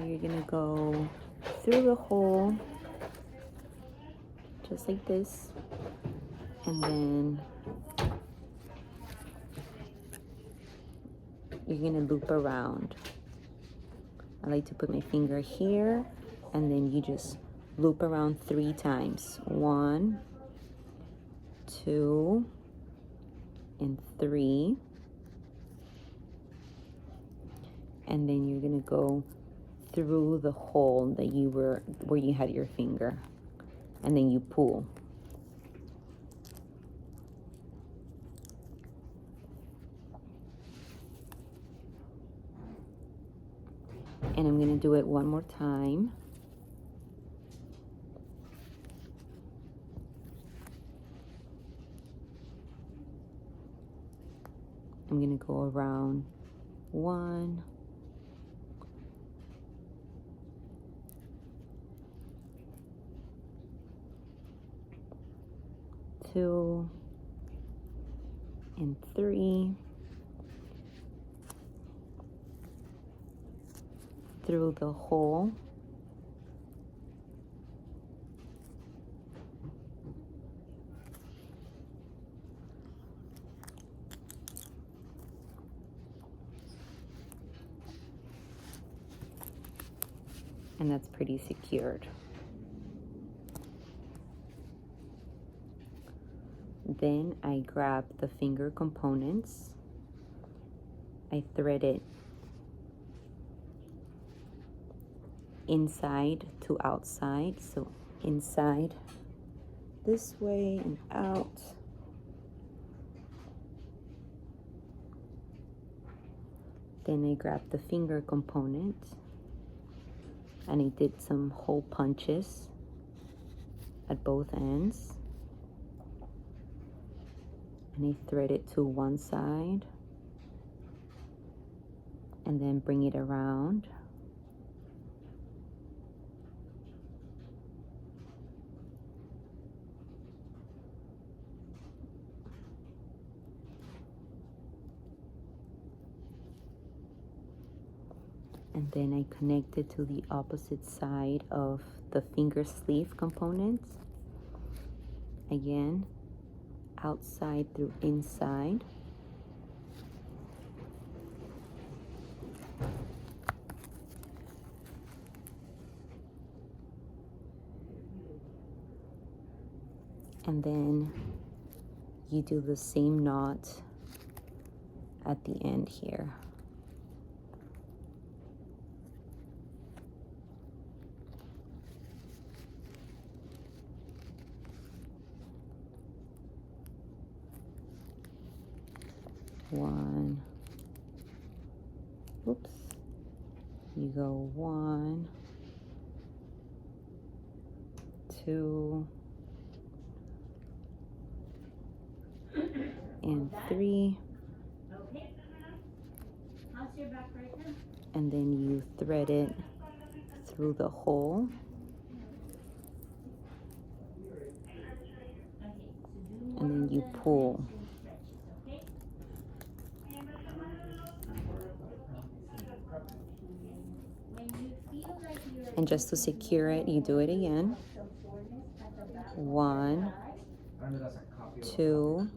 you're gonna go through the hole, just like this, and then you're gonna loop around. I like to put my finger here, and then you just loop around 3 times. 1, 2, and 3. And then you're gonna go through the hole that you were, where you had your finger, and then you pull. And I'm gonna do it one more time. I'm gonna go around 1, 2, and 3, through the hole, and that's pretty secured. Then I grab the finger components, I thread it inside to outside, so inside this way and out. Then I grab the finger component and I did some hole punches at both ends, and I thread it to one side and then bring it around. And then I connect it to the opposite side of the finger sleeve components. Again, outside through inside. And then you do the same knot at the end here. One, oops, you go 1, 2, and 3, and then you thread it through the hole, and then you pull. And just to secure it, you do it again. 1, 2,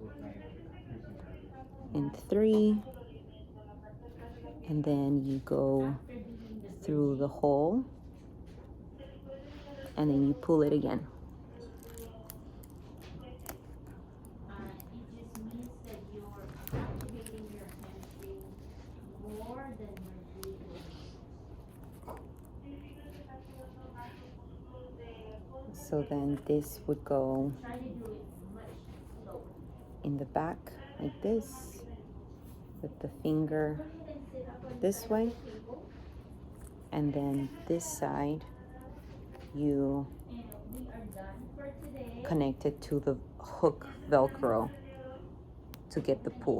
and 3, and then you go through the hole, and then you pull it again. So then this would go in the back like this, with the finger this way, and then this side you connect it to the hook Velcro to get the pull.